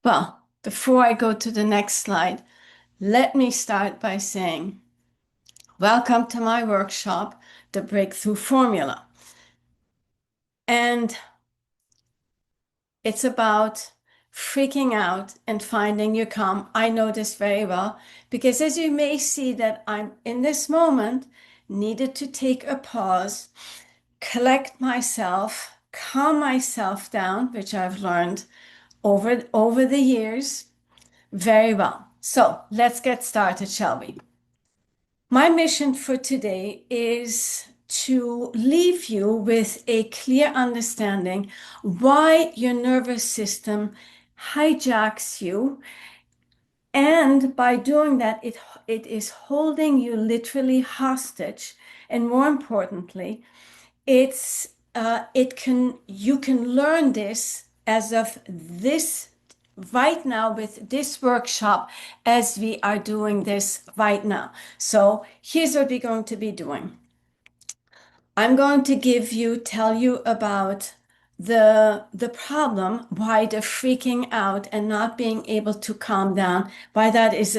Well, before I go to the next slide, let me start by saying, welcome to my workshop, The Breakthrough Formula. And it's about freaking out and finding your calm. I know this very well because as you may see that I'm in this moment needed to take a pause, collect myself, calm myself down, which I've learned over the years very well. So let's get started, shall we? My mission for today is to leave you with a clear understanding why your nervous system hijacks you. And by doing that, it is holding you literally hostage. And more importantly, you can learn this as of this right now with this workshop as we are doing this right now. So here's what we're going to be doing. I'm going to tell you about the problem, why the freaking out and not being able to calm down, why that is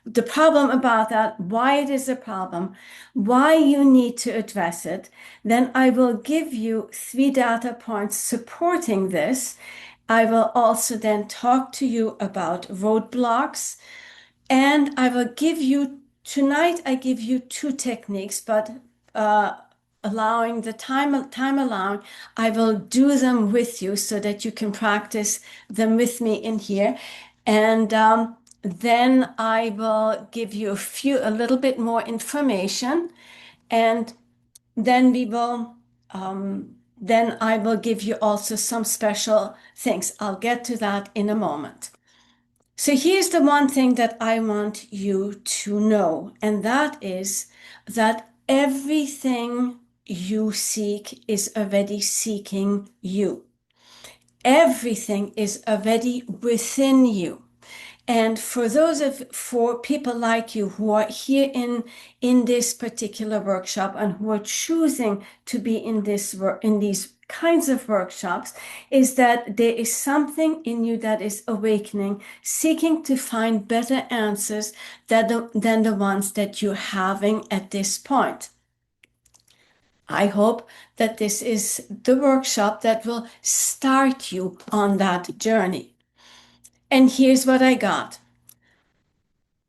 the problem about that, why it is a problem, why you need to address it. Then I will give you 3 data points supporting this. I will also then talk to you about roadblocks, and I will give you tonight, I give you 2 techniques, but allowing the time allowing, I will do them with you so that you can practice them with me in here. And then I will give you a little bit more information, and then then I will give you also some special things. I'll get to that in a moment. So here's the one thing that I want you to know, and that is that everything you seek is already seeking you. Everything is already within you. And for people like you who are here in this particular workshop and who are choosing to be in these kinds of workshops, is that there is something in you that is awakening, seeking to find better answers than the ones that you're having at this point. I hope that this is the workshop that will start you on that journey. And here's what I got.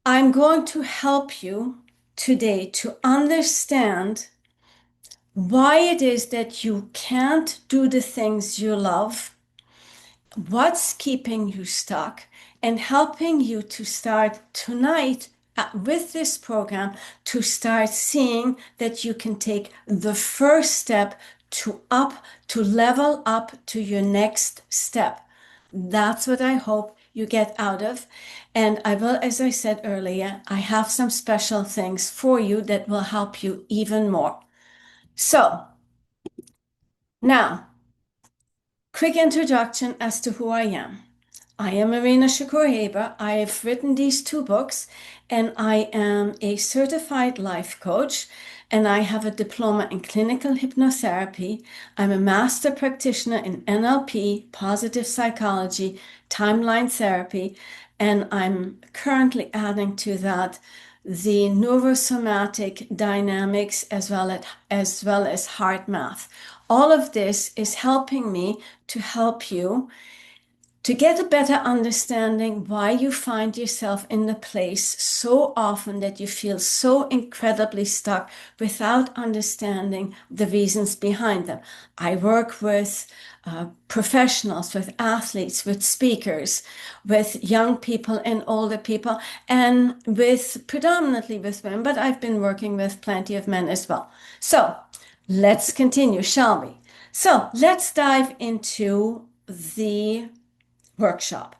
I'm going to help you today to understand why it is that you can't do the things you love, what's keeping you stuck, and helping you to start tonight with this program to start seeing that you can take the first step to level up to your next step. That's what I hope you get out of. And I will, as I said earlier, I have some special things for you that will help you even more. So now, quick introduction as to who I am. I am Marina Shakour Haber. I have written these 2 books, and I am a certified life coach, and I have a diploma in clinical hypnotherapy. I'm a master practitioner in NLP, positive psychology, timeline therapy, and I'm currently adding to that the Neuro-Somatic Dynamics as well as HeartMath. All of this is helping me to help you to get a better understanding why you find yourself in the place so often that you feel so incredibly stuck without understanding the reasons behind them. I work with professionals, with athletes, with speakers, with young people and older people, and predominantly with women, but I've been working with plenty of men as well. So let's continue, shall we? So let's dive into the workshop.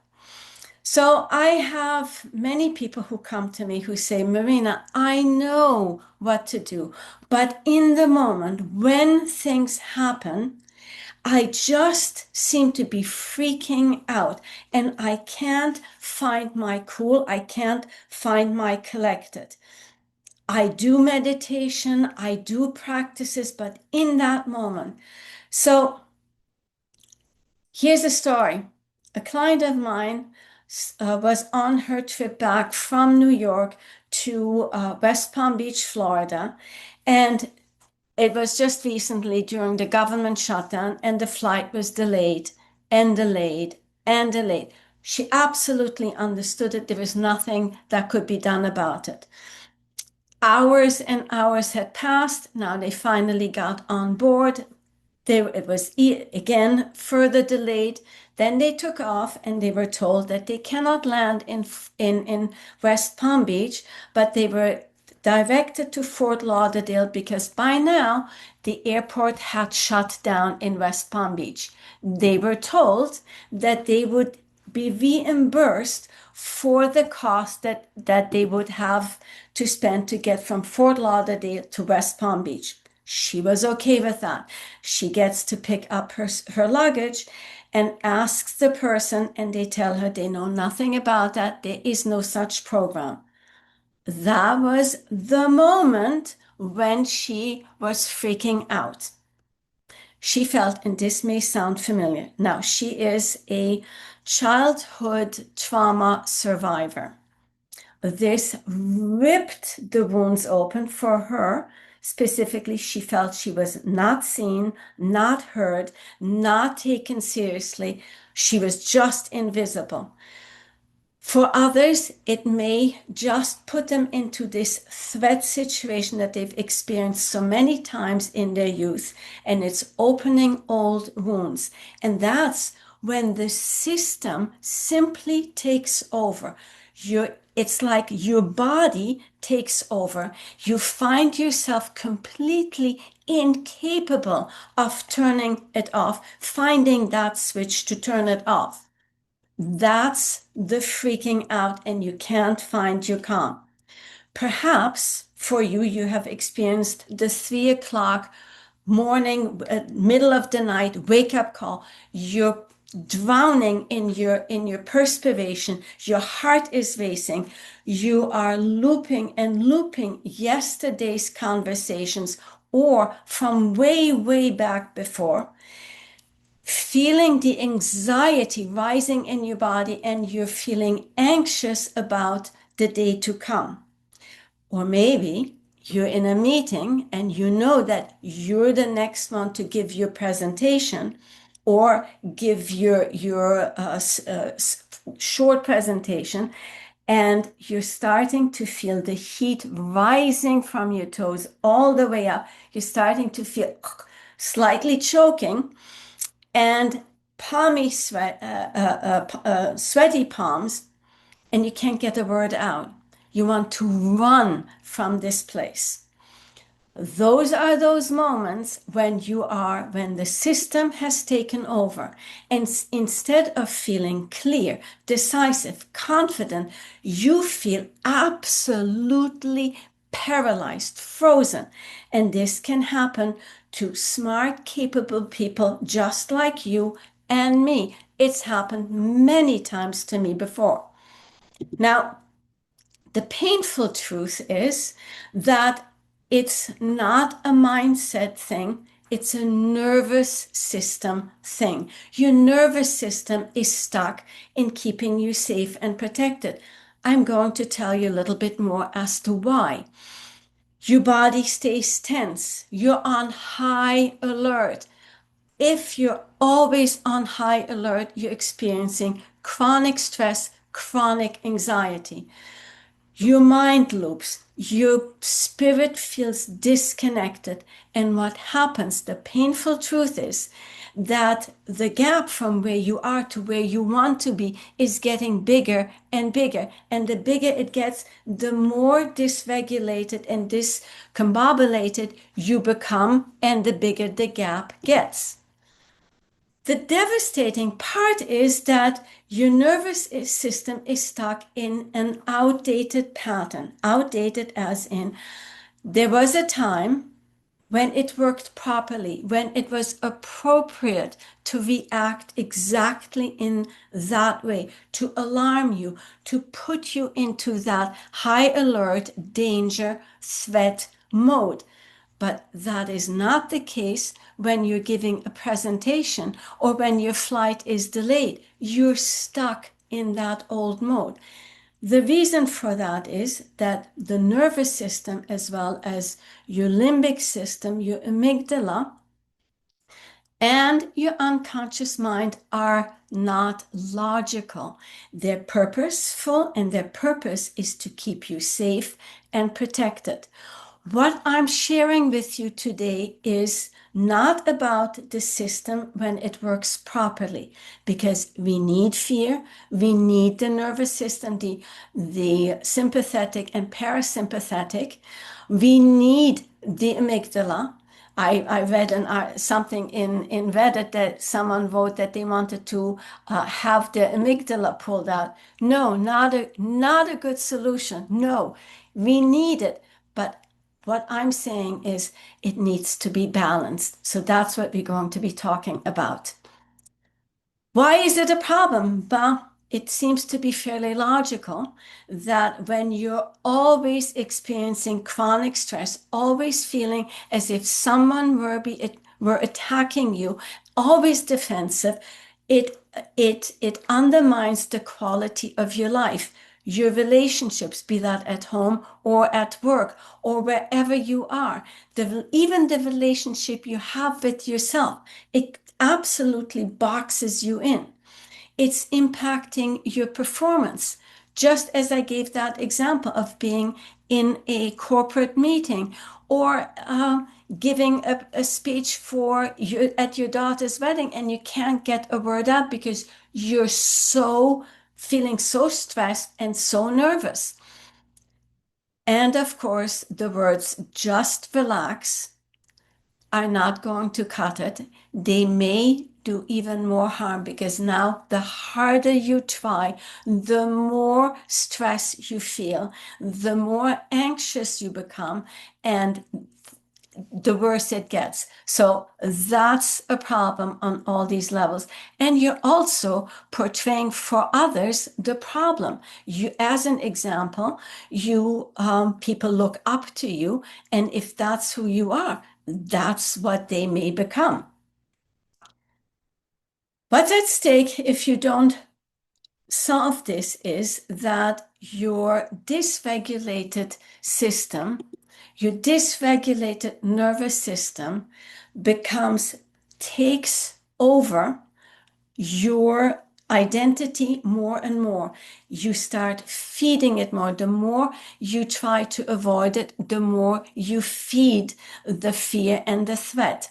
So I have many people who come to me who say, Marina, I know what to do, but in the moment when things happen, I just seem to be freaking out and I can't find my cool. I can't find my collected. I do meditation, I do practices, but in that moment. So here's a story. A client of mine was on her trip back from New York to West Palm Beach, Florida. And it was just recently during the government shutdown, and the flight was delayed and delayed and delayed. She absolutely understood it. There was nothing that could be done about it. Hours and hours had passed. Now they finally got on board. It was again further delayed. Then they took off and they were told that they cannot land in West Palm Beach, but they were directed to Fort Lauderdale because by now the airport had shut down in West Palm Beach. They were told that they would be reimbursed for the cost that they would have to spend to get from Fort Lauderdale to West Palm Beach. She was okay with that. She gets to pick up her luggage and asks the person, and they tell her they know nothing about that. There is no such program. That was the moment when she was freaking out. She felt, and this may sound familiar. Now, she is a childhood trauma survivor. This ripped the wounds open for her. Specifically, she felt she was not seen, not heard, not taken seriously. She was just invisible. For others, it may just put them into this threat situation that they've experienced so many times in their youth, and it's opening old wounds. And that's when the system simply takes over. It's like your body takes over. You find yourself completely incapable of turning it off, finding that switch to turn it off. That's the freaking out, and you can't find your calm. Perhaps for you, you have experienced the 3 o'clock morning, middle of the night wake up call. You're drowning in your perspiration. Your heart is racing. You are looping and looping yesterday's conversations or from way, way back before, feeling the anxiety rising in your body, and you're feeling anxious about the day to come. Or maybe you're in a meeting and you know that you're the next one to give your presentation or give your short presentation, and you're starting to feel the heat rising from your toes all the way up. You're starting to feel slightly choking and palmy sweaty palms, and you can't get a word out. You want to run from this place. Those are those moments when the system has taken over, and instead of feeling clear, decisive, confident, you feel absolutely paralyzed, frozen. And this can happen to smart, capable people just like you and me. It's happened many times to me before. Now, the painful truth is that it's not a mindset thing. It's a nervous system thing. Your nervous system is stuck in keeping you safe and protected. I'm going to tell you a little bit more as to why. Your body stays tense. You're on high alert. If you're always on high alert, you're experiencing chronic stress, chronic anxiety. Your mind loops, your spirit feels disconnected. And what happens, the painful truth is that the gap from where you are to where you want to be is getting bigger and bigger. And the bigger it gets, the more dysregulated and discombobulated you become, and the bigger the gap gets. The devastating part is that your nervous system is stuck in an outdated pattern. Outdated as in, there was a time when it worked properly, when it was appropriate to react exactly in that way, to alarm you, to put you into that high alert, danger, threat mode. But that is not the case when you're giving a presentation or when your flight is delayed. You're stuck in that old mode. The reason for that is that the nervous system, as well as your limbic system, your amygdala, and your unconscious mind are not logical. They're purposeful, and their purpose is to keep you safe and protected. What I'm sharing with you today is not about the system when it works properly, because we need fear, we need the nervous system, the sympathetic and parasympathetic, we need the amygdala. I read something in Reddit that someone wrote that they wanted to have the amygdala pulled out. No, not a good solution. No, we need it, but what I'm saying is it needs to be balanced. So that's what we're going to be talking about. Why is it a problem? Well, it seems to be fairly logical that when you're always experiencing chronic stress, always feeling as if someone were attacking you, always defensive, it undermines the quality of your life, your relationships, be that at home or at work or wherever you are. Even the relationship you have with yourself, it absolutely boxes you in. It's impacting your performance. Just as I gave that example of being in a corporate meeting or giving a speech at your daughter's wedding, and you can't get a word out because you're feeling so stressed and so nervous. And of course, the words just relax are not going to cut it. They may do even more harm, because now the harder you try, the more stress you feel, the more anxious you become, and the worse it gets. So that's a problem on all these levels. And you're also portraying for others the problem. You, as an example, people look up to you, and if that's who you are, that's what they may become. What's at stake if you don't solve this is that your dysregulated system, your dysregulated nervous system takes over your identity more and more. You start feeding it more. The more you try to avoid it, the more you feed the fear and the threat.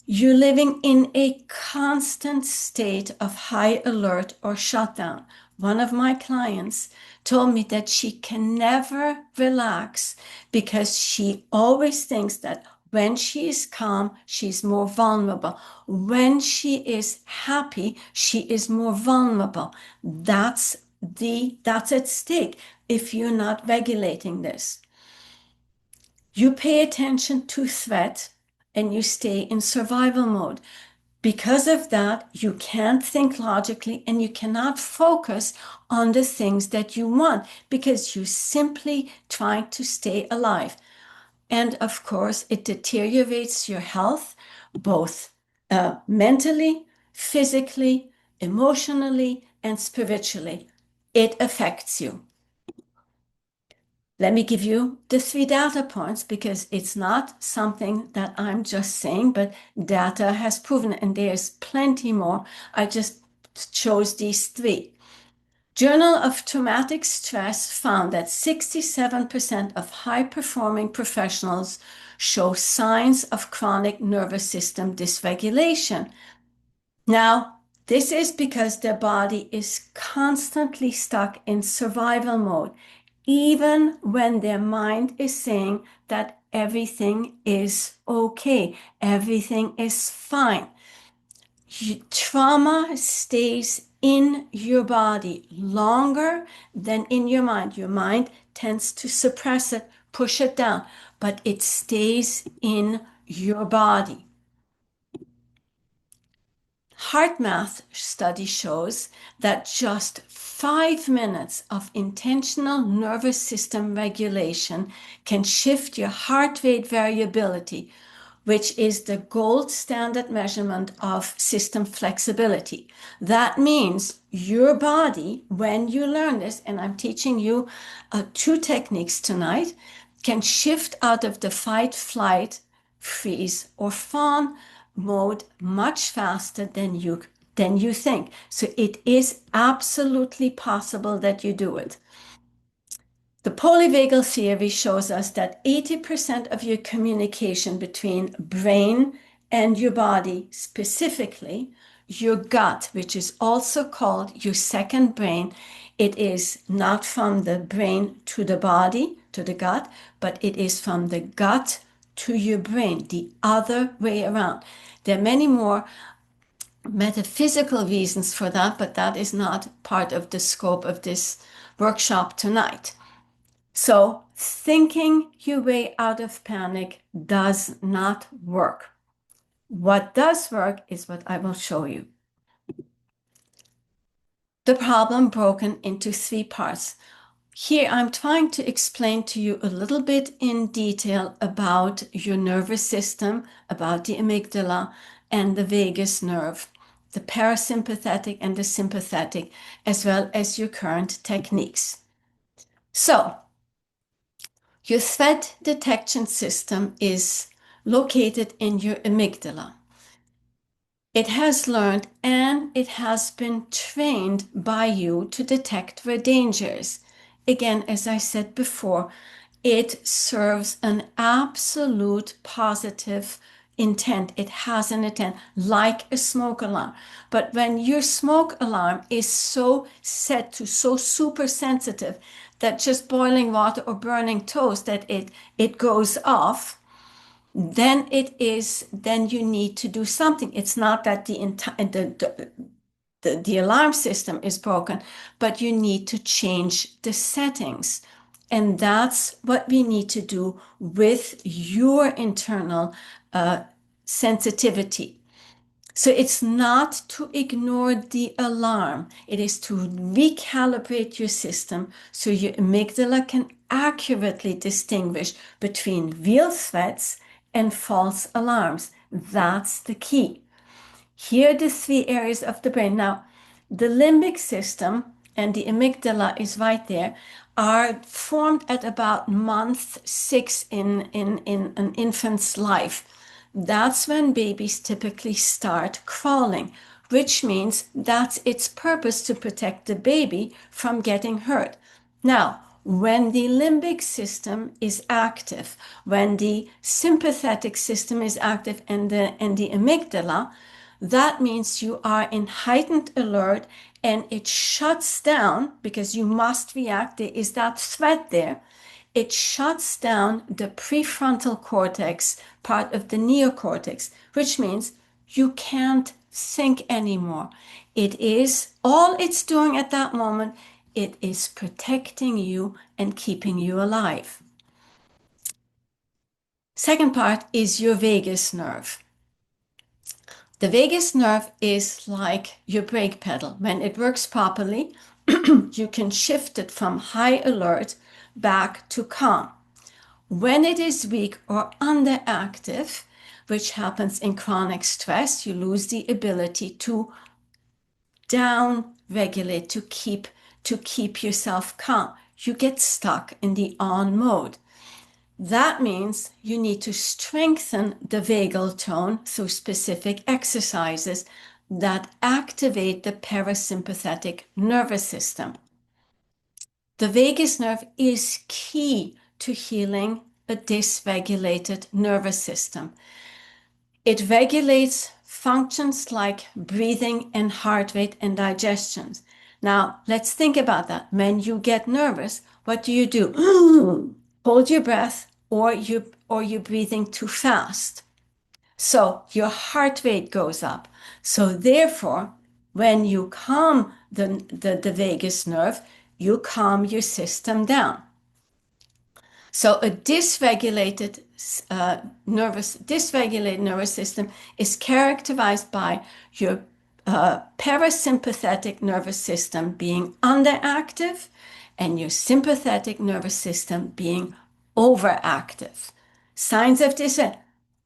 You're living in a constant state of high alert or shutdown. One of my clients told me that she can never relax because she always thinks that when she is calm, she's more vulnerable. When she is happy, she is more vulnerable. That's at stake if you're not regulating this. You pay attention to threat and you stay in survival mode. Because of that, you can't think logically and you cannot focus on the things that you want because you're simply trying to stay alive. And of course, it deteriorates your health, both mentally, physically, emotionally, and spiritually. It affects you. Let me give you the 3 data points, because it's not something that I'm just saying, but data has proven, and there's plenty more. I just chose these 3. Journal of Traumatic Stress found that 67% of high-performing professionals show signs of chronic nervous system dysregulation. Now, this is because their body is constantly stuck in survival mode, even when their mind is saying that everything is okay, everything is fine. Trauma stays in your body longer than in your mind. Your mind tends to suppress it, push it down, but it stays in your body. HeartMath study shows that just 5 minutes of intentional nervous system regulation can shift your heart rate variability, which is the gold standard measurement of system flexibility. That means your body, when you learn this, and I'm teaching you 2 techniques tonight, can shift out of the fight, flight, freeze, or fawn mode much faster than you think. So it is absolutely possible that you do it. The polyvagal theory shows us that 80% of your communication between brain and your body, specifically your gut, which is also called your second brain, it is not from the brain to the body, to the gut, but it is from the gut to your brain, the other way around. There are many more metaphysical reasons for that, but that is not part of the scope of this workshop tonight. So thinking your way out of panic does not work. What does work is what I will show you. The problem broken into 3 parts. Here I'm trying to explain to you a little bit in detail about your nervous system, about the amygdala and the vagus nerve, the parasympathetic and the sympathetic, as well as your current techniques. So, your threat detection system is located in your amygdala. It has learned and it has been trained by you to detect where danger is. Again, as I said before, it serves an absolute positive intent. It has an intent, like a smoke alarm. But when your smoke alarm is so set to so super sensitive that just boiling water or burning toast, that it goes off, then you need to do something. It's not that the alarm system is broken, but you need to change the settings. And that's what we need to do with your internal sensitivity. So it's not to ignore the alarm. It is to recalibrate your system so your amygdala can accurately distinguish between real threats and false alarms. That's the key. Here are the 3 areas of the brain. Now, the limbic system and the amygdala is right there, are formed at about month 6 in an infant's life. That's when babies typically start crawling, which means that's its purpose, to protect the baby from getting hurt. Now, when the limbic system is active, when the sympathetic system is active and the amygdala, that means you are in heightened alert and it shuts down, because you must react. There is that threat there. It shuts down the prefrontal cortex, part of the neocortex, which means you can't think anymore. It is all it's doing at that moment. It is protecting you and keeping you alive. Second part is your vagus nerve. The vagus nerve is like your brake pedal. When it works properly, you can shift it from high alert back to calm. When it is weak or underactive, which happens in chronic stress, you lose the ability to down regulate, to keep yourself calm. You get stuck in the on mode. That means you need to strengthen the vagal tone through specific exercises that activate the parasympathetic nervous system. The vagus nerve is key to healing a dysregulated nervous system. It regulates functions like breathing and heart rate and digestion. Now, let's think about that. When you get nervous, what do? Hold your breath, or you're breathing too fast. So your heart rate goes up. So therefore, when you calm the vagus nerve, you calm your system down. So a dysregulated nervous system is characterized by your parasympathetic nervous system being underactive and your sympathetic nervous system being overactive. Signs of this: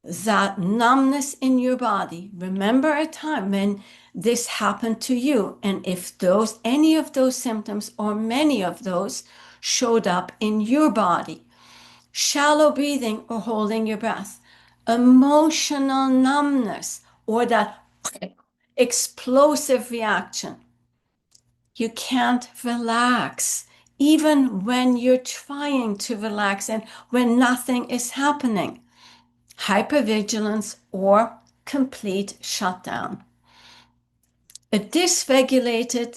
that numbness in your body. Remember a time when this happened to you, and if any of those symptoms or many of those showed up in your body. Shallow breathing or holding your breath, emotional numbness, or that explosive reaction. You can't relax, even when you're trying to relax and when nothing is happening. Hypervigilance or complete shutdown. A dysregulation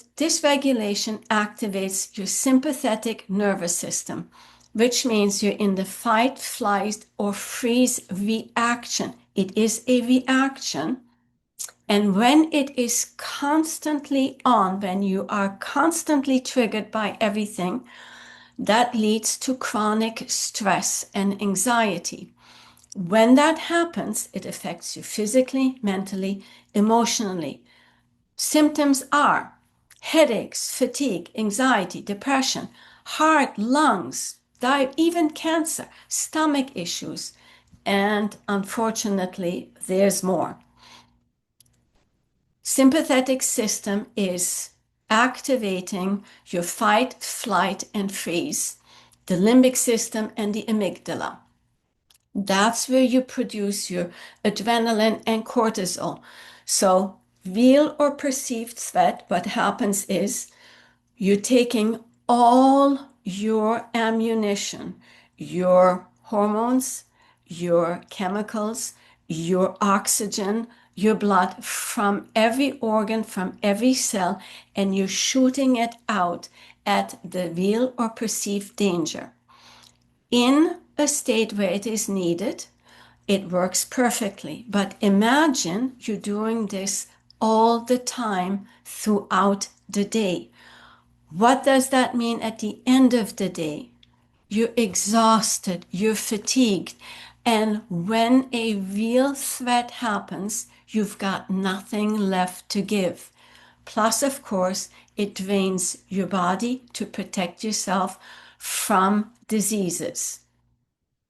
activates your sympathetic nervous system, which means you're in the fight, flight, or freeze reaction. It is a reaction. And when it is constantly on, when you are constantly triggered by everything, that leads to chronic stress and anxiety. When that happens, it affects you physically, mentally, emotionally. Symptoms are headaches, fatigue, anxiety, depression, heart, lungs, even cancer, stomach issues, and unfortunately, there's more. Sympathetic system is activating your fight, flight, and freeze, the limbic system, and the amygdala. That's where you produce your adrenaline and cortisol. So, real or perceived threat, what happens is you're taking all your ammunition, your hormones, your chemicals, your oxygen, your blood from every organ, from every cell, and you're shooting it out at the real or perceived danger. In a state where it is needed, it works perfectly. But imagine you're doing this all the time throughout the day. What does that mean at the end of the day? You're exhausted, you're fatigued. And when a real threat happens, you've got nothing left to give. Plus, of course, it drains your body to protect yourself from diseases.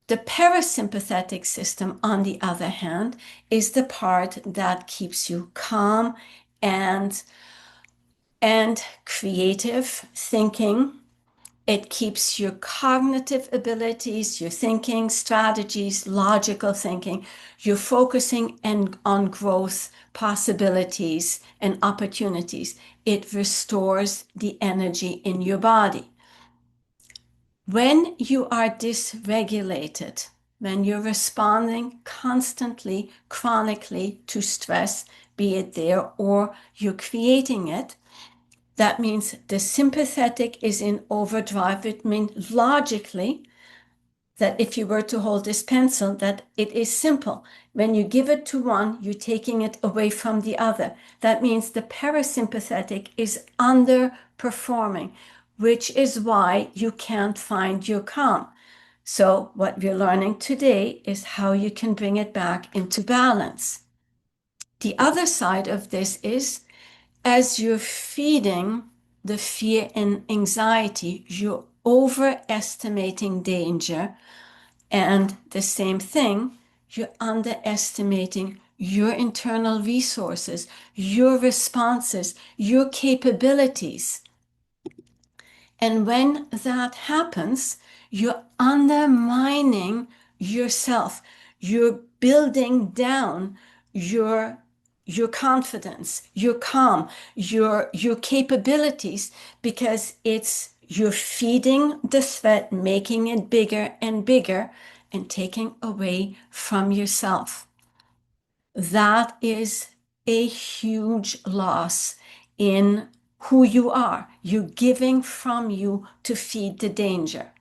The parasympathetic system, on the other hand, is the part that keeps you calm and creative thinking. It keeps your cognitive abilities, your thinking, strategies, logical thinking. You're focusing on growth, possibilities, and opportunities. It restores the energy in your body. When you are dysregulated, when you're responding constantly, chronically to stress, be it there or you're creating it, that means the sympathetic is in overdrive. It means logically that if you were to hold this pencil, that it is simple. When you give it to one, you're taking it away from the other. That means the parasympathetic is underperforming, which is why you can't find your calm. So what we're learning today is how you can bring it back into balance. The other side of this is as you're feeding the fear and anxiety, you're overestimating danger. And the same thing, you're underestimating your internal resources, your responses, your capabilities. And when that happens, you're undermining yourself. You're building down your confidence, your calm, your capabilities, because you're feeding the threat, making it bigger and bigger, and taking away from yourself. That is a huge loss in who you are. You're giving from you to feed the danger.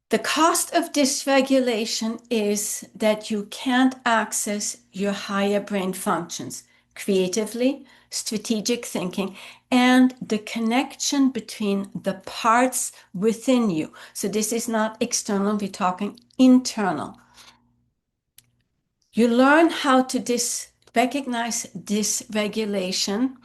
The cost of dysregulation is that you can't access your higher brain functions creatively, strategic thinking, and the connection between the parts within you. So this is not external, we're talking internal. You learn how to recognize dysregulation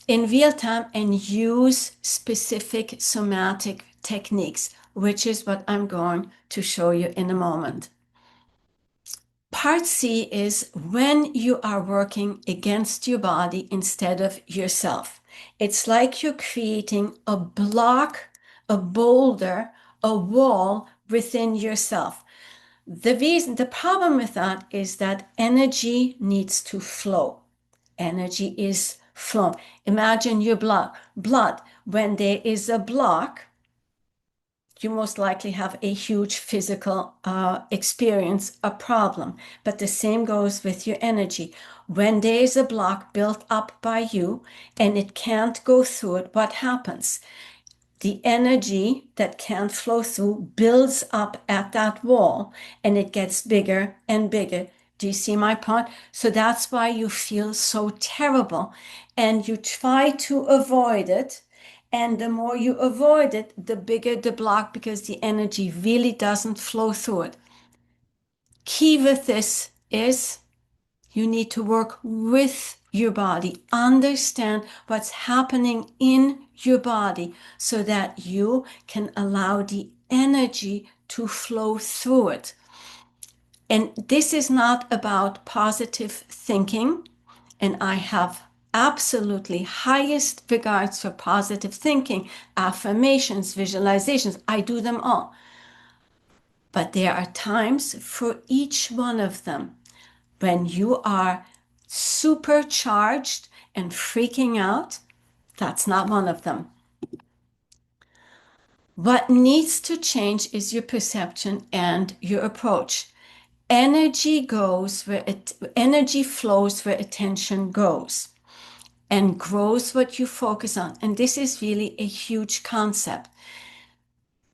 in real time and use specific somatic techniques, which is what I'm going to show you in a moment. Part C is when you are working against your body instead of yourself. It's like you're creating a block, a boulder, a wall within yourself. The problem with that is that energy needs to flow. Energy is flow. Imagine your blood. When there is a block, you most likely have a huge physical experience, a problem. But the same goes with your energy. When there is a block built up by you and it can't go through it, what happens? The energy that can't flow through builds up at that wall and it gets bigger and bigger. Do you see my point? So that's why you feel so terrible and you try to avoid it. And the more you avoid it, the bigger the block because the energy really doesn't flow through it. Key with this is you need to work with your body, understand what's happening in your body so that you can allow the energy to flow through it. And this is not about positive thinking. And I have absolutely highest regards for positive thinking, affirmations, visualizations. I do them all. But there are times for each one of them when you are supercharged and freaking out. That's not one of them. What needs to change is your perception and your approach. Energy flows where attention goes and grows what you focus on. And this is really a huge concept.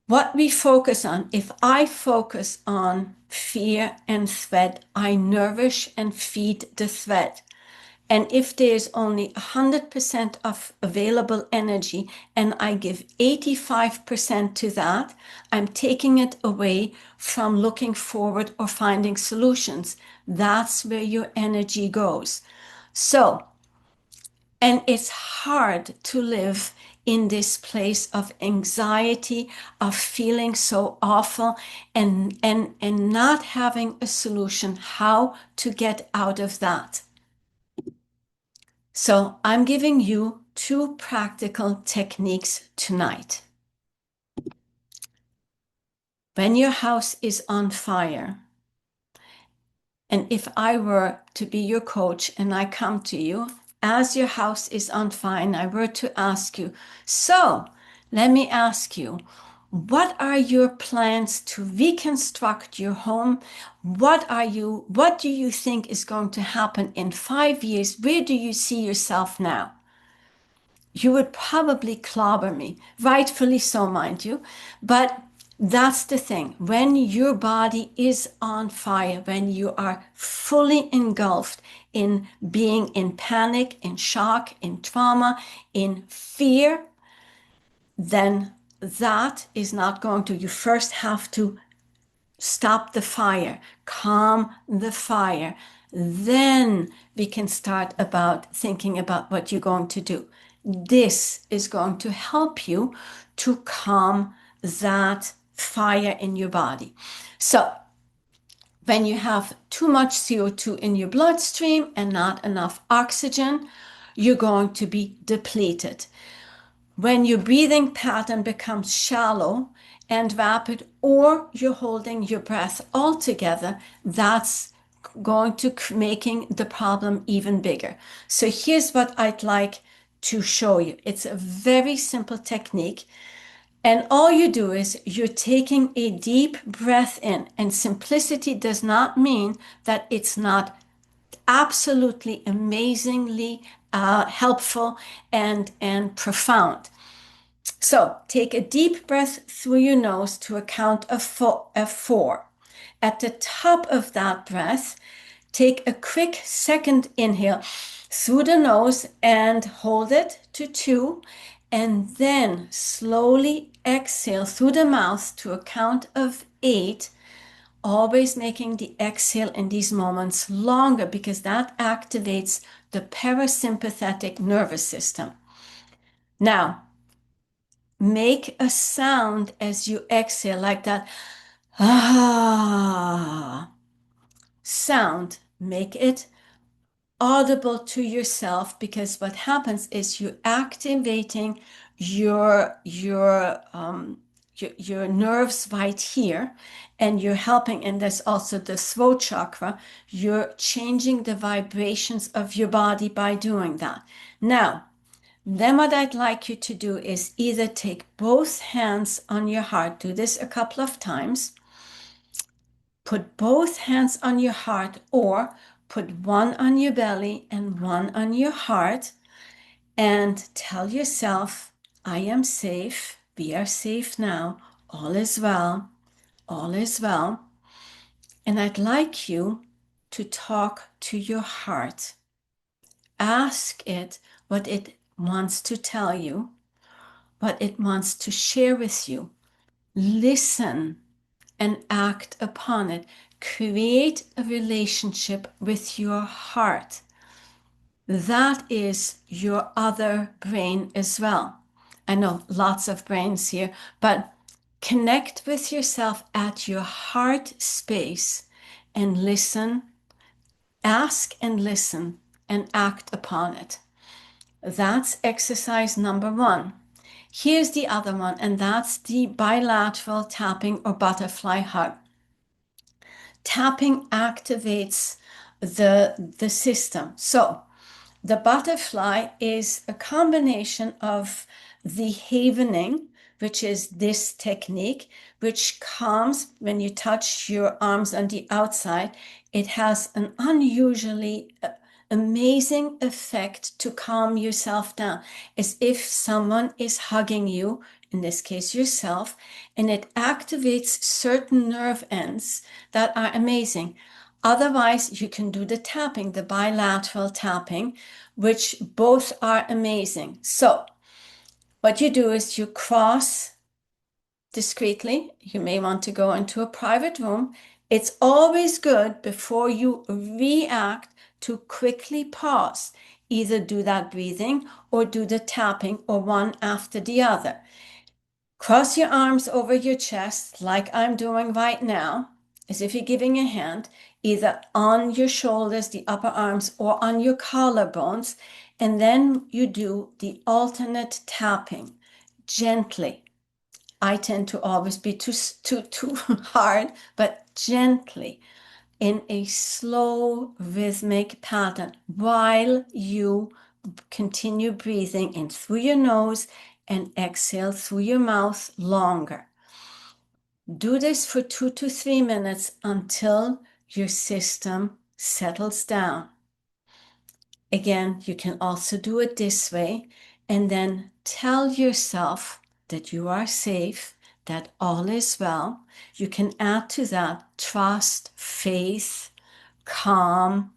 What we focus on, if I focus on fear and threat, I nourish and feed the threat. And if there's only 100% of available energy and I give 85% to that, I'm taking it away from looking forward or finding solutions. That's where your energy goes. So, and it's hard to live in this place of anxiety, of feeling so awful and not having a solution how to get out of that. So I'm giving you 2 practical techniques tonight. When your house is on fire, and if I were to be your coach and I come to you as your house is on fire and I were to ask you, so let me ask you, what are your plans to reconstruct your home? What do you think is going to happen in 5 years? Where do you see yourself now? You would probably clobber me, rightfully so, mind you. But that's the thing. When your body is on fire, when you are fully engulfed in being in panic, in shock, in trauma, in fear, then that is not going to, you first have to stop the fire, calm the fire. Then we can start about thinking about what you're going to do. This is going to help you to calm that fire in your body. So when you have too much CO2 in your bloodstream and not enough oxygen, you're going to be depleted. When your breathing pattern becomes shallow and rapid, or you're holding your breath altogether, that's going to making the problem even bigger. So here's what I'd like to show you. It's a very simple technique. And all you do is you're taking a deep breath in. And simplicity does not mean that it's not absolutely amazingly helpful and profound. So take a deep breath through your nose to a count of 4. At the top of that breath, take a quick second inhale through the nose and hold it to 2. And then slowly exhale through the mouth to a count of 8. Always making the exhale in these moments longer because that activates the parasympathetic nervous system. Now, make a sound as you exhale like that. Ah. sound. Make it audible to yourself, because what happens is you're activating your nerves right here, and you're helping. And there's also the throat chakra. You're changing the vibrations of your body by doing that. Now, then what I'd like you to do is either take both hands on your heart, do this a couple of times, put both hands on your heart, or put one on your belly and one on your heart, and tell yourself, I am safe, we are safe now, all is well, all is well. And I'd like you to talk to your heart. Ask it what it wants to tell you, what it wants to share with you. Listen and act upon it. Create a relationship with your heart. That is your other brain as well. I know lots of brains here, but connect with yourself at your heart space and listen, ask and listen, and act upon it. That's exercise number 1. Here's the other one, and that's the bilateral tapping or butterfly hug. Tapping activates the system. So the butterfly is a combination of the havening, which is this technique, which calms when you touch your arms on the outside. It has an unusually amazing effect to calm yourself down, as if someone is hugging you, in this case yourself, and it activates certain nerve ends that are amazing. Otherwise, you can do the tapping, the bilateral tapping, which both are amazing. So what you do is you cross discreetly. You may want to go into a private room. It's always good before you react to quickly pause. Either do that breathing or do the tapping, or one after the other. Cross your arms over your chest like I'm doing right now, as if you're giving a hand, either on your shoulders, the upper arms, or on your collarbones. And then you do the alternate tapping gently. I tend to always be too hard, but gently, in a slow rhythmic pattern, while you continue breathing in through your nose and exhale through your mouth longer. Do this for 2 to 3 minutes until your system settles down. Again, you can also do it this way, and then tell yourself that you are safe, that all is well. You can add to that trust, faith, calm,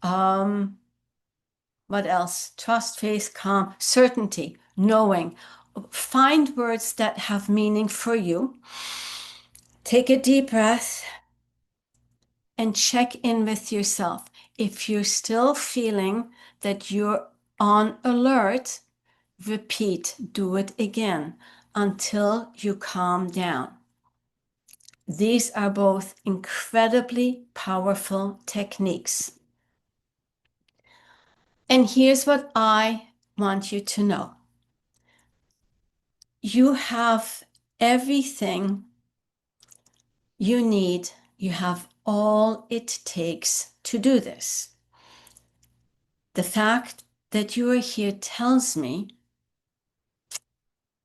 what else? Trust, faith, calm, certainty, knowing. Find words that have meaning for you. Take a deep breath and check in with yourself. If you're still feeling that you're on alert, repeat, do it again until you calm down. These are both incredibly powerful techniques. And here's what I want you to know. You have everything you need. You have all it takes to do this. The fact that you are here tells me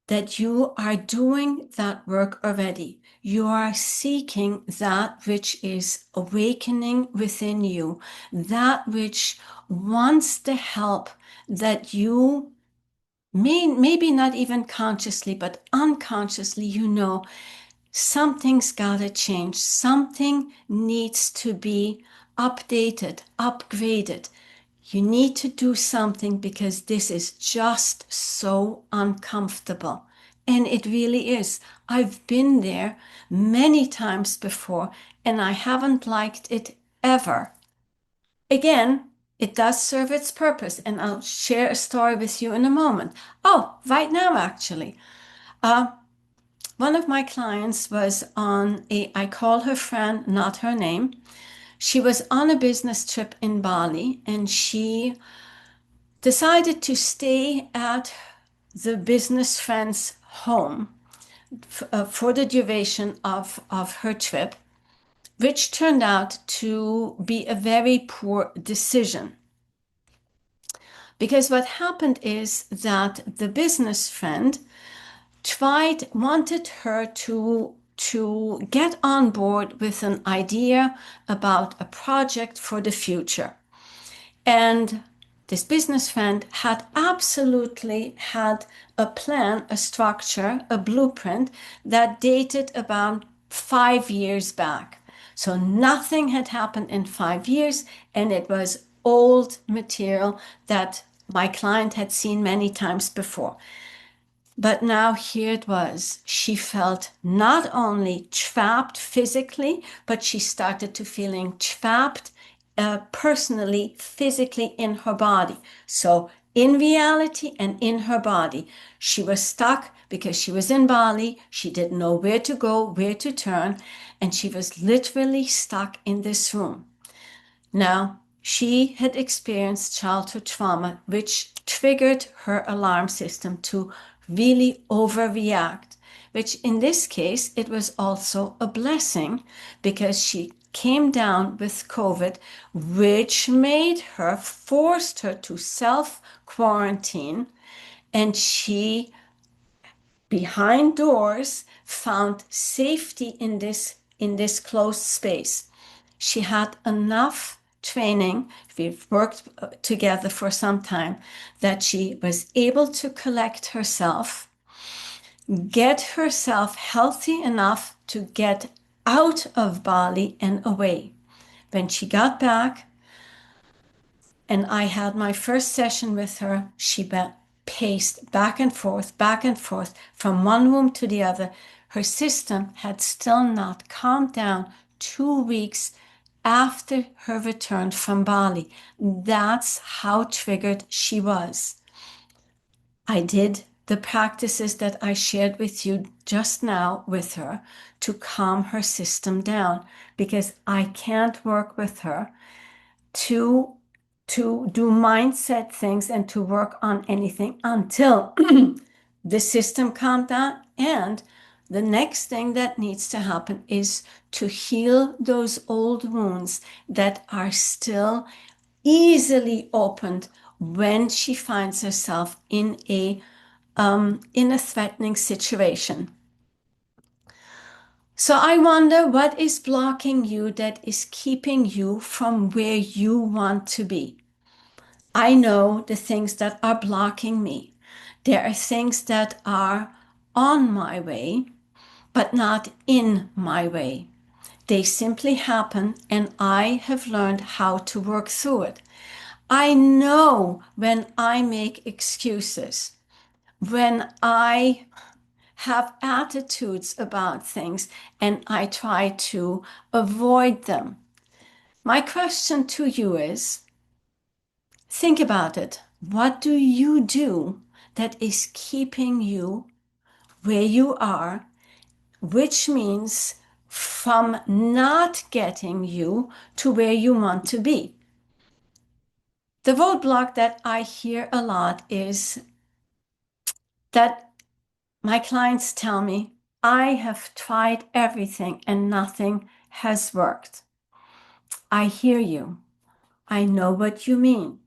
that you are doing that work already. You are seeking that which is awakening within you, that which wants the help that you maybe not even consciously, but unconsciously, you know, something's got to change. Something needs to be updated, upgraded. You need to do something because this is just so uncomfortable. And it really is. I've been there many times before, and I haven't liked it ever. Again, it does serve its purpose, and I'll share a story with you in a moment. Oh, right now, actually. One of my clients was on I call her friend, not her name. She was on a business trip in Bali, and she decided to stay at the business friend's home for the duration of her trip, which turned out to be a very poor decision. Because what happened is that the business friend wanted her to get on board with an idea about a project for the future. And this business friend had absolutely had a plan, a structure, a blueprint that dated about 5 years back. So nothing had happened in 5 years, and it was old material that my client had seen many times before. But now here it was. She felt not only trapped physically, but she started to feeling trapped personally, physically in her body. So in reality and in her body, she was stuck because she was in Bali. She didn't know where to go, where to turn, and she was literally stuck in this room. Now, she had experienced childhood trauma, which triggered her alarm system to really overreact, which in this case, it was also a blessing because she came down with COVID, which forced her to self-quarantine, and she, behind doors, found safety in this closed space. She had enough training, we've worked together for some time, that she was able to collect herself, get herself healthy enough to get out of Bali and away. When she got back and I had my first session with her, she paced back and forth from one room to the other. Her system had still not calmed down 2 weeks after her return from Bali. That's how triggered she was. I did the practices that I shared with you just now with her to calm her system down, because I can't work with her to do mindset things and to work on anything until the system calmed down. And the next thing that needs to happen is to heal those old wounds that are still easily opened when she finds herself in a threatening situation. So I wonder, what is blocking you that is keeping you from where you want to be? I know the things that are blocking me. There are things that are on my way, but not in my way. They simply happen, and I have learned how to work through it. I know when I make excuses, when I have attitudes about things and I try to avoid them. My question to you is, think about it. What do you do that is keeping you where you are, which means from not getting you to where you want to be? The roadblock that I hear a lot is that my clients tell me, I have tried everything and nothing has worked. I hear you. I know what you mean.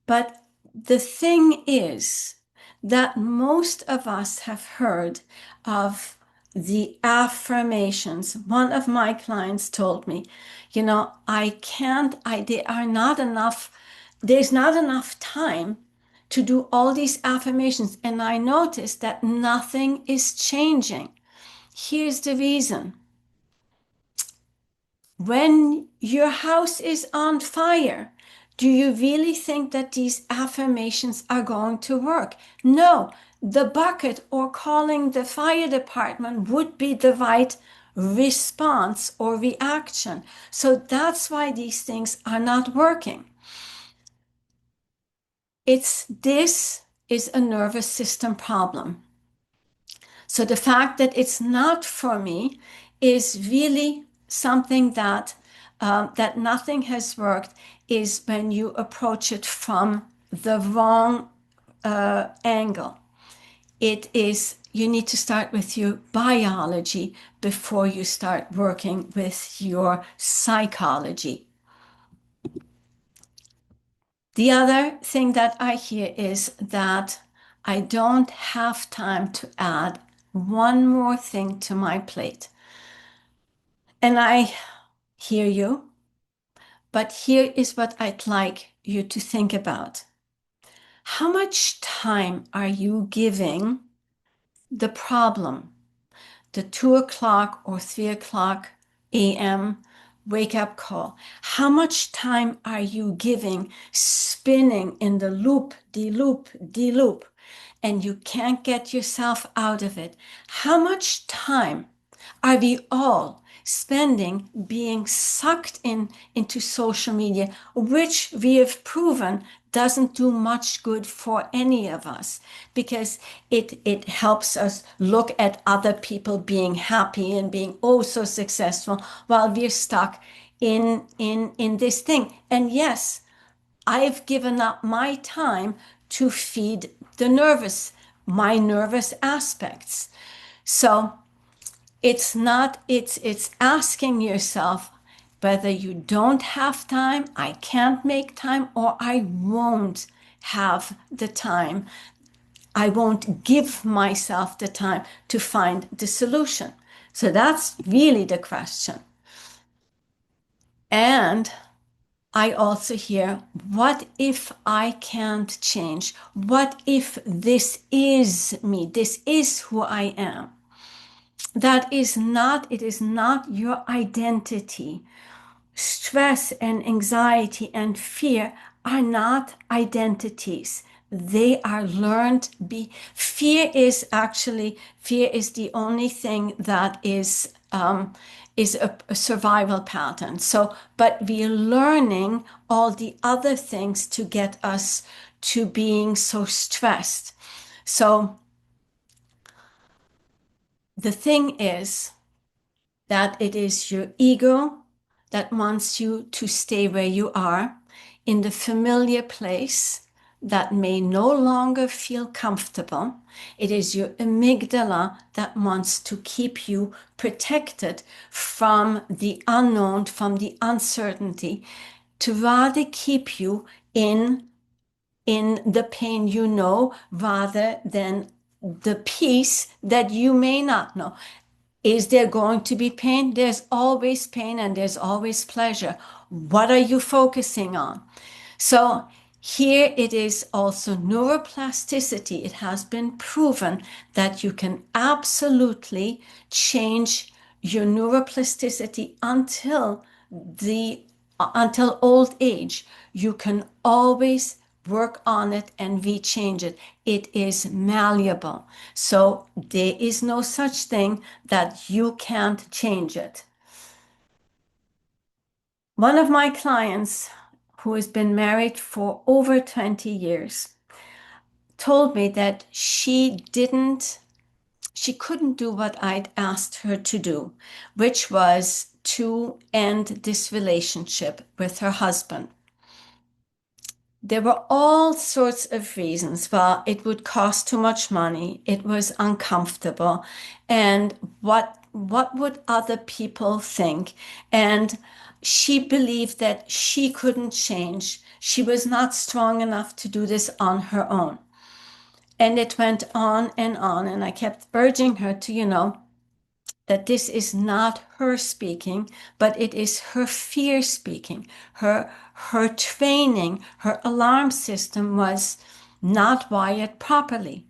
But the thing is that most of us have heard of the affirmations. One of my clients told me, there's not enough time to do all these affirmations. And I noticed that nothing is changing. Here's the reason. When your house is on fire, do you really think that these affirmations are going to work? No, the bucket or calling the fire department would be the right response or reaction. So that's why these things are not working. This is a nervous system problem. So the fact that it's not for me is really something that that nothing has worked is when you approach it from the wrong angle. It is, you need to start with your biology before you start working with your psychology. The other thing that I hear is that I don't have time to add one more thing to my plate. And I hear you, but here is what I'd like you to think about. How much time are you giving the problem, the 2 o'clock or 3 o'clock a.m. wake up call? How much time are you giving spinning in the loop, de loop, and you can't get yourself out of it? How much time are we all spending being sucked into social media, which we have proven doesn't do much good for any of us, because it helps us look at other people being happy and being oh so successful while we're stuck in this thing. And yes, I've given up my time to feed my nervous aspects. So it's asking yourself whether you don't have time, I can't make time, or I won't have the time. I won't give myself the time to find the solution. So that's really the question. And I also hear, what if I can't change? What if this is me? This is who I am. It is not your identity. Stress and anxiety and fear are not identities. They are learned. Fear is the only thing that is a survival pattern. So, but we're learning all the other things to get us to being so stressed. So the thing is that it is your ego that wants you to stay where you are in the familiar place that may no longer feel comfortable. It is your amygdala that wants to keep you protected from the unknown, from the uncertainty, to rather keep you in the pain you know, rather than the peace that you may not know. Is there going to be pain? There's always pain and there's always pleasure. What are you focusing on? So here it is also neuroplasticity. It has been proven that you can absolutely change your neuroplasticity until old age. You can always work on it and rechange it. It is malleable. So there is no such thing that you can't change it. One of my clients, who has been married for over 20 years, told me that she couldn't do what I'd asked her to do, which was to end this relationship with her husband. There were all sorts of reasons. Well, it would cost too much money. It was uncomfortable. And what would other people think? And she believed that she couldn't change. She was not strong enough to do this on her own. And it went on. And I kept urging her to, that this is not her speaking, but it is her fear speaking. Her training, her alarm system was not wired properly.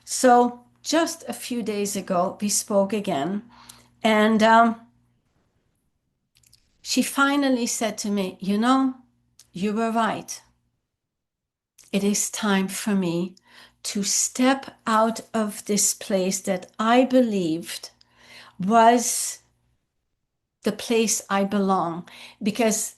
So just a few days ago, we spoke again, and she finally said to me, you were right. It is time for me to step out of this place that I believed was the place I belong, because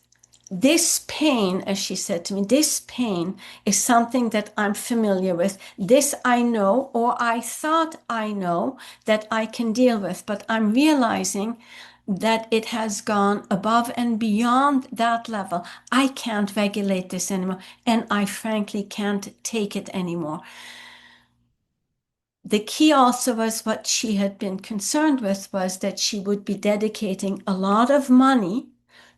this pain, as she said to me, this pain is something that I'm familiar with. This I know, or I thought I know, that I can deal with, but I'm realizing that it has gone above and beyond that level. I can't regulate this anymore, and I frankly can't take it anymore. The key also was what she had been concerned with was that she would be dedicating a lot of money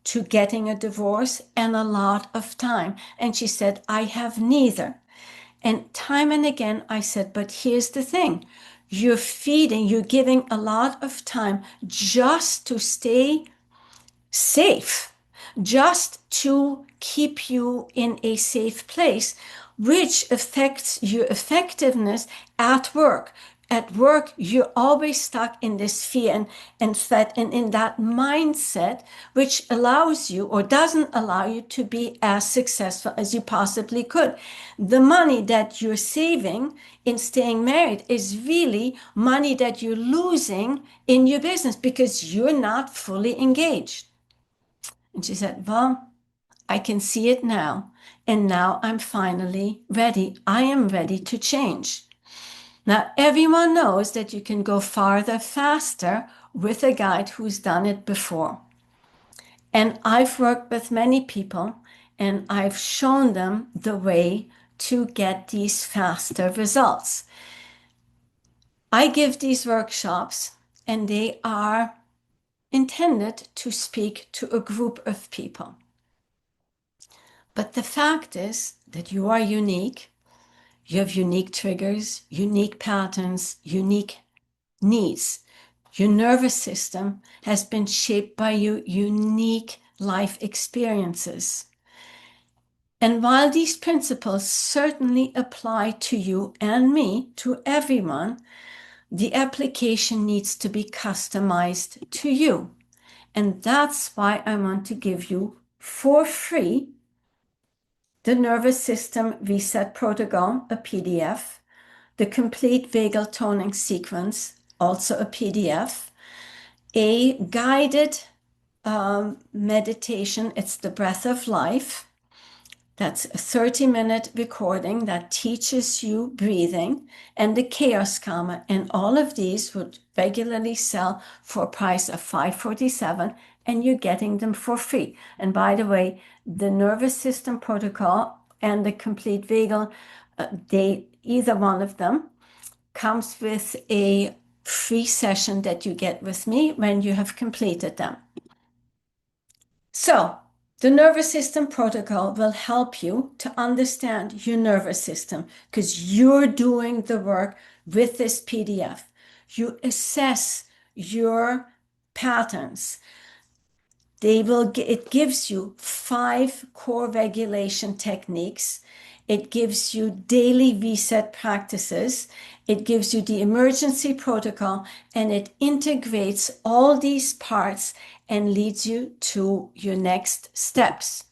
to getting a divorce and a lot of time. And she said, I have neither. And time and again, I said, but here's the thing. You're giving a lot of time just to stay safe, just to keep you in a safe place, which affects your effectiveness at work. At work, you're always stuck in this fear and threat and in that mindset, which allows you or doesn't allow you to be as successful as you possibly could. The money that you're saving in staying married is really money that you're losing in your business because you're not fully engaged. And she said, well, I can see it now. And now I'm finally ready. I am ready to change. Now, everyone knows that you can go farther faster with a guide who's done it before. And I've worked with many people and I've shown them the way to get these faster results. I give these workshops and they are intended to speak to a group of people. But the fact is that you are unique. You have unique triggers, unique patterns, unique needs. Your nervous system has been shaped by your unique life experiences. And while these principles certainly apply to you and me, to everyone, the application needs to be customized to you. And that's why I want to give you for free the Nervous System Reset Protocol, a PDF, the Complete Vagal Toning Sequence, also a PDF, a guided meditation, it's the Breath of Life. That's a 30-minute recording that teaches you breathing, and the Chaos Calmer. And all of these would regularly sell for a price of $547, and you're getting them for free. And by the way, the Nervous System Protocol and the Complete Vagal, either one of them comes with a free session that you get with me when you have completed them. So, the nervous system protocol will help you to understand your nervous system because you're doing the work with this PDF. You assess your patterns. It gives you 5 core regulation techniques. It gives you daily reset practices. It gives you the emergency protocol, and it integrates all these parts and leads you to your next steps.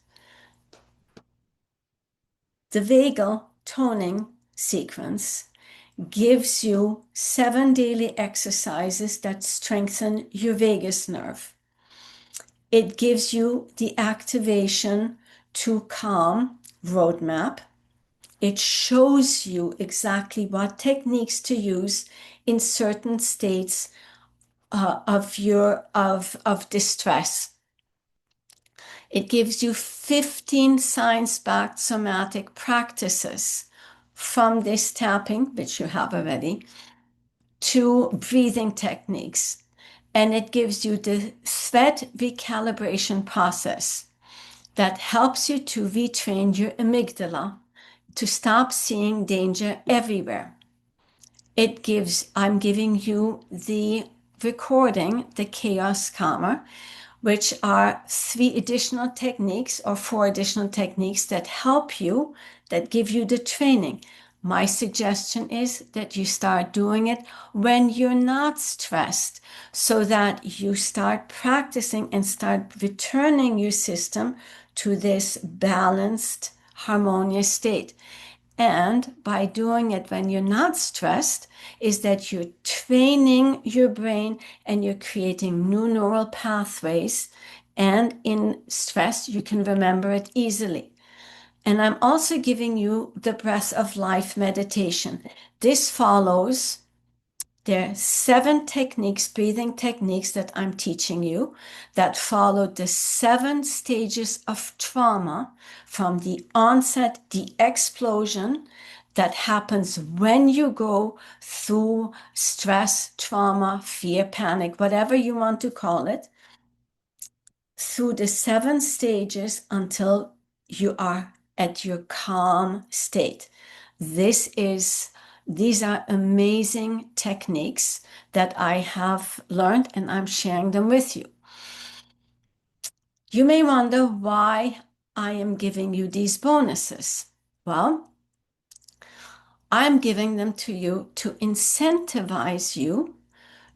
The vagal toning sequence gives you 7 daily exercises that strengthen your vagus nerve. It gives you the activation to calm roadmap. It shows you exactly what techniques to use in certain states of distress. It gives you 15 science-backed somatic practices from this tapping, which you have already, to breathing techniques. And it gives you the threat recalibration process that helps you to retrain your amygdala to stop seeing danger everywhere. I'm giving you the recording, the Chaos Calmer, which are 3 additional techniques or 4 additional techniques that help you, that give you the training. My suggestion is that you start doing it when you're not stressed so that you start practicing and start returning your system to this balanced, harmonious state. And by doing it when you're not stressed, is that you're training your brain and you're creating new neural pathways. And in stress, you can remember it easily. And I'm also giving you the breath of life meditation. This follows There are 7 techniques, breathing techniques that I'm teaching you that follow the 7 stages of trauma from the onset, the explosion that happens when you go through stress, trauma, fear, panic, whatever you want to call it, through the 7 stages until you are at your calm state. These are amazing techniques that I have learned, and I'm sharing them with you. You may wonder why I am giving you these bonuses. Well, I'm giving them to you to incentivize you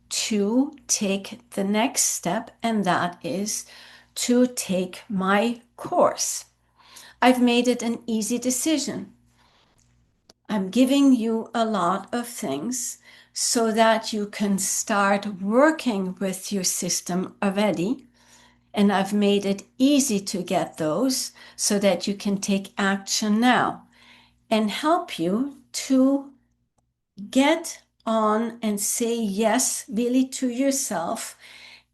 to take the next step, and that is to take my course. I've made it an easy decision. I'm giving you a lot of things so that you can start working with your system already. And I've made it easy to get those so that you can take action now and help you to get on and say yes really to yourself,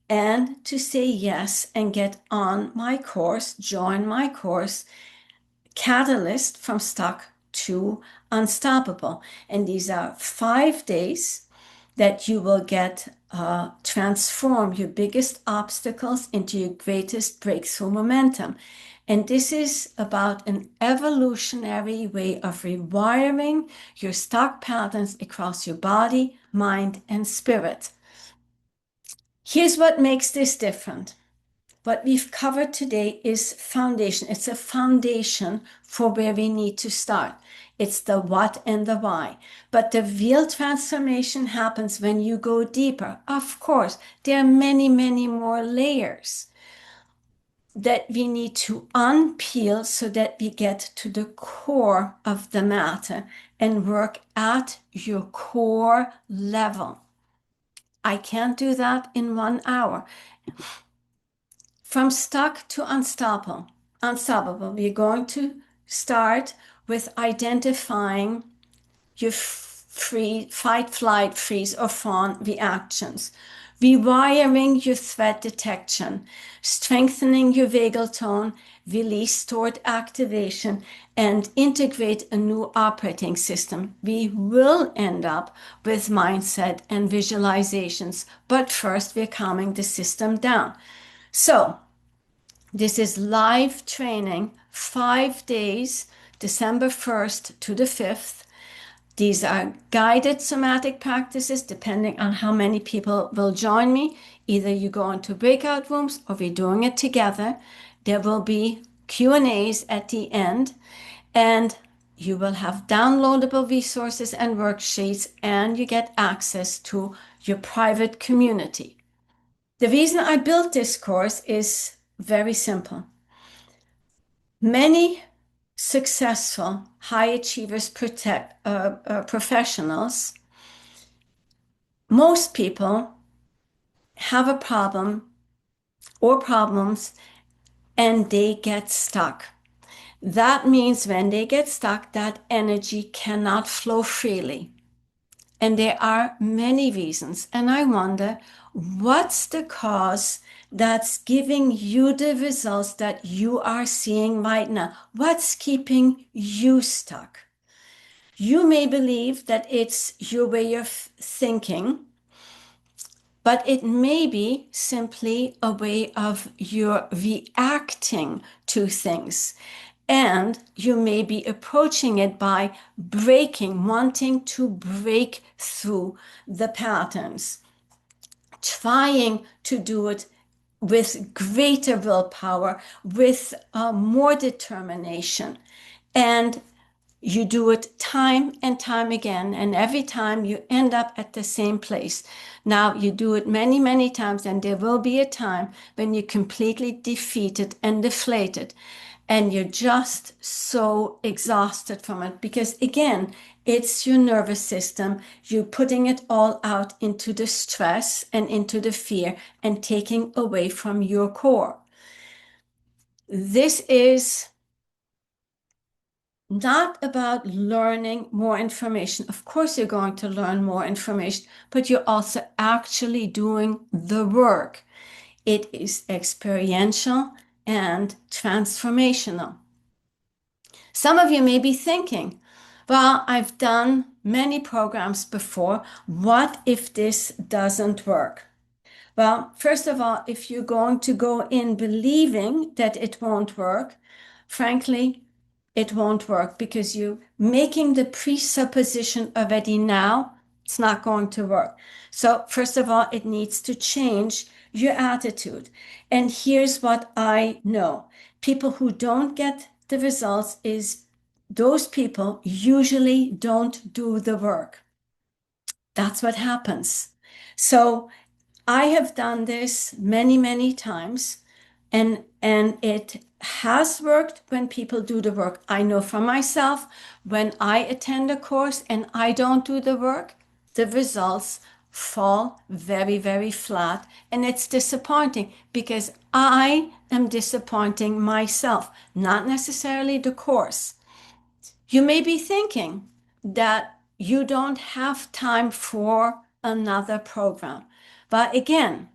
and to say yes and get on my course, join my course, Catalyst from Stuck to Unstoppable. And these are 5 days that you will get transform your biggest obstacles into your greatest breakthrough momentum. And this is about an evolutionary way of rewiring your stuck patterns across your body, mind, and spirit. Here's what makes this different. What we've covered today is foundation. It's a foundation for where we need to start. It's the what and the why. But the real transformation happens when you go deeper. Of course, there are many, many more layers that we need to unpeel so that we get to the core of the matter and work at your core level. I can't do that in 1 hour. From stuck to unstoppable, we're going to start with identifying your fight, flight, freeze, or fawn reactions, rewiring your threat detection, strengthening your vagal tone, release stored activation, and integrate a new operating system. We will end up with mindset and visualizations, but first we're calming the system down. So this is live training, 5 days, December 1st to the 5th. These are guided somatic practices, depending on how many people will join me. Either you go into breakout rooms or we're doing it together. There will be Q&As at the end, and you will have downloadable resources and worksheets, and you get access to your private community. The reason I built this course is very simple. Many successful high achievers professionals, most people have a problem or problems and they get stuck. That means when they get stuck, that energy cannot flow freely. And there are many reasons. And I wonder, what's the cause that's giving you the results that you are seeing right now? What's keeping you stuck? You may believe that it's your way of thinking, but it may be simply a way of your reacting to things. And you may be approaching it by wanting to break through the patterns, trying to do it with greater willpower, with more determination. And you do it time and time again, and every time you end up at the same place. Now, you do it many, many times, and there will be a time when you're completely defeated and deflated, and you're just so exhausted from it. Because again, it's your nervous system. You're putting it all out into the stress and into the fear and taking away from your core. This is not about learning more information. Of course, you're going to learn more information, but you're also actually doing the work. It is experiential and transformational. Some of you may be thinking, well, I've done many programs before. What if this doesn't work? Well, first of all, if you're going to go in believing that it won't work, frankly, it won't work because you're making the presupposition already now, it's not going to work. So, first of all, it needs to change your attitude. And here's what I know. People who don't get the results is those people usually don't do the work. That's what happens. So I have done this many, many times, and it has worked when people do the work. I know for myself, when I attend a course and I don't do the work, the results fall very, very flat, and it's disappointing because I am disappointing myself, not necessarily the course. You may be thinking that you don't have time for another program. But again,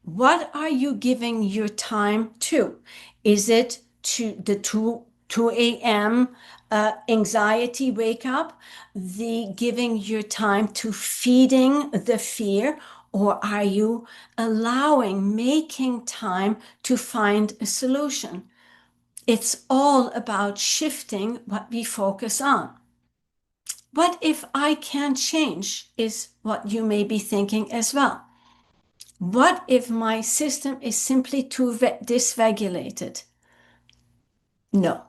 what are you giving your time to? Is it to the 2 a.m. Anxiety wake up, the giving your time to feeding the fear, or are you making time to find a solution? It's all about shifting what we focus on. What if I can't change? Is what you may be thinking as well. What if my system is simply too dysregulated? No,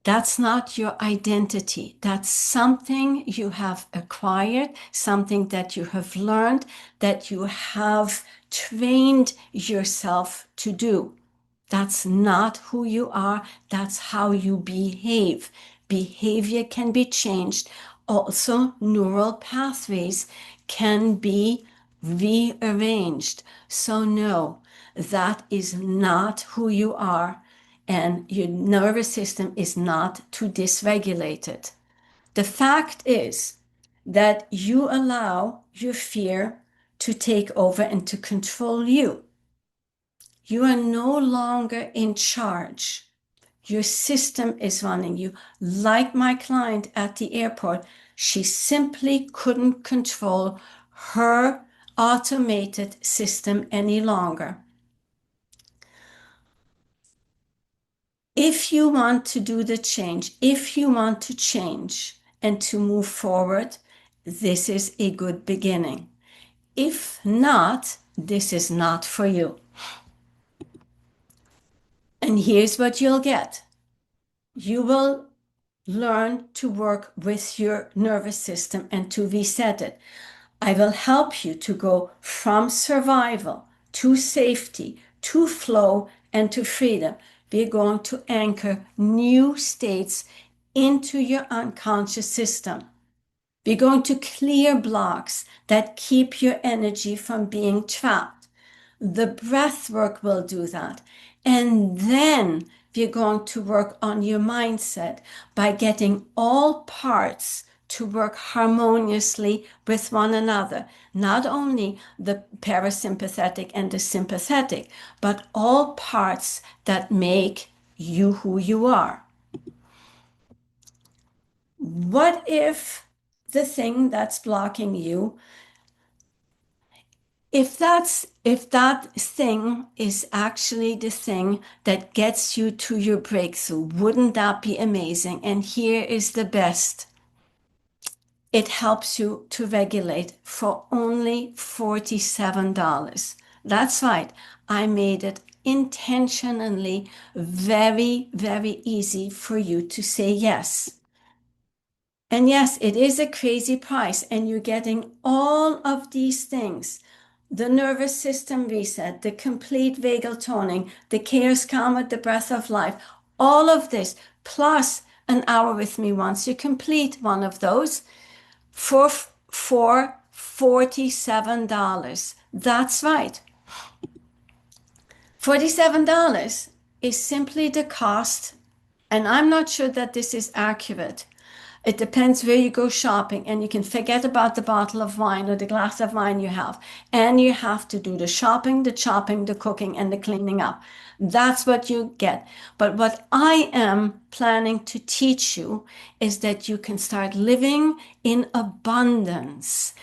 that's not your identity. That's something you have acquired, something that you have learned, that you have trained yourself to do. That's not who you are. That's how you behave. Behavior can be changed. Also, neural pathways can be rearranged. So, no, that is not who you are, and your nervous system is not too dysregulated. The fact is that you allow your fear to take over and to control you. You are no longer in charge. Your system is running you. Like my client at the airport, she simply couldn't control her automated system any longer. If you want to do the change, if you want to change and to move forward, this is a good beginning. If not, this is not for you. And here's what you'll get. You will learn to work with your nervous system and to reset it. I will help you to go from survival to safety, to flow, and to freedom. We're going to anchor new states into your unconscious system. We're going to clear blocks that keep your energy from being trapped. The breath work will do that. And then we're going to work on your mindset by getting all parts to work harmoniously with one another. Not only the parasympathetic and the sympathetic, but all parts that make you who you are. What if the thing that's blocking you, if that thing is actually the thing that gets you to your breakthrough, wouldn't that be amazing? And here is the best. It helps you to regulate for only $47. That's right. I made it intentionally very, very easy for you to say yes. And yes, it is a crazy price, and you're getting all of these things. The nervous system reset, the complete vagal toning, the chaos calm with the breath of life, all of this, plus an hour with me once you complete one of those for $47. That's right. $47 is simply the cost And I'm not sure that this is accurate. It depends where you go shopping, and you can forget about the bottle of wine or the glass of wine you have. And you have to do the shopping, the chopping, the cooking, and the cleaning up. That's what you get. But what I am planning to teach you is that you can start living in abundance,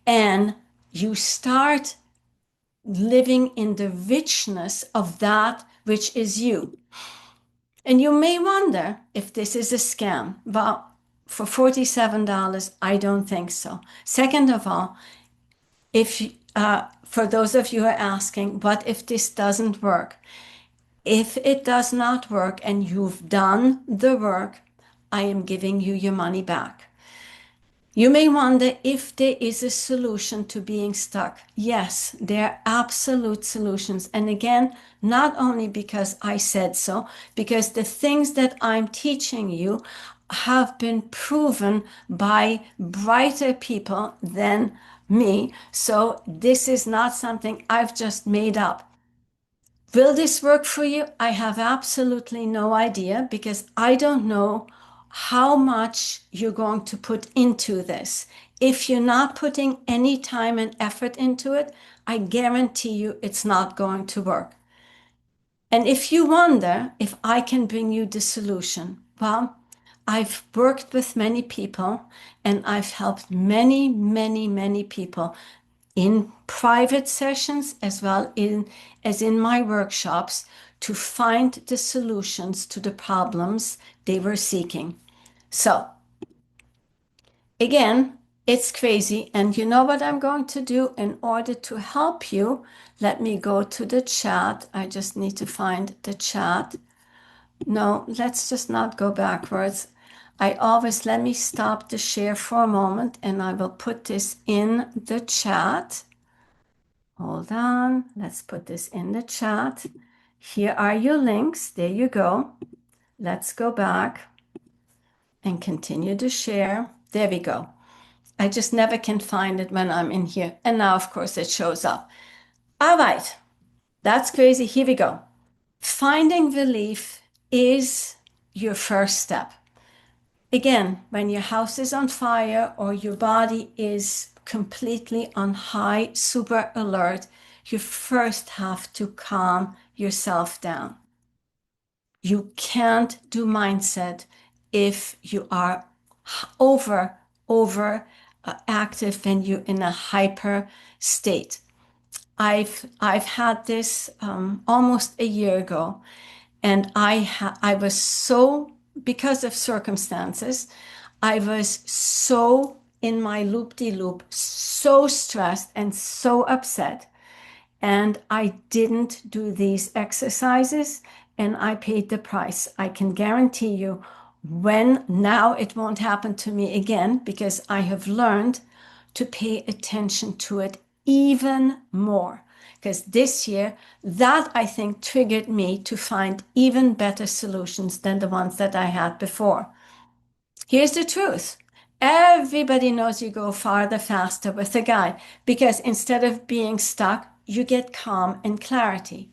and you start living in the richness of that which is you. And you may wonder if this is a scam. Well, for $47, I don't think so. Second of all, if for those of you who are asking, what if this doesn't work? If it does not work and you've done the work, I am giving you your money back. You may wonder if there is a solution to being stuck. Yes, there are absolute solutions. And again, not only because I said so, because the things that I'm teaching you have been proven by brighter people than me. So this is not something I've just made up. Will this work for you? I have absolutely no idea because I don't know how much you're going to put into this. If you're not putting any time and effort into it, I guarantee you it's not going to work. And if you wonder if I can bring you the solution, well, I've worked with many people and I've helped many, many, many people in private sessions as in my workshops to find the solutions to the problems they were seeking. So again, it's crazy. And you know what I'm going to do in order to help you? Let me go to the chat. I just need to find the chat. No, let's just not go backwards. Let me stop the share for a moment and I will put this in the chat. Hold on, let's put this in the chat. Here are your links. There you go. Let's go back and continue to share. There we go. I just never can find it when I'm in here. And now, of course, it shows up. All right, that's crazy. Here we go. Finding relief is your first step. Again, when your house is on fire or your body is completely on high super alert, you first have to calm yourself down. You can't do mindset if you are over active and you're in a hyper state. I've had this almost a year ago, and I was so, because of circumstances, I was so in my loop-de-loop, so stressed and so upset. And I didn't do these exercises and I paid the price. I can guarantee you now it won't happen to me again because I have learned to pay attention to it even more. Because this year, that I think triggered me to find even better solutions than the ones that I had before. Here's the truth. Everybody knows you go farther faster with a guide because instead of being stuck, you get calm and clarity.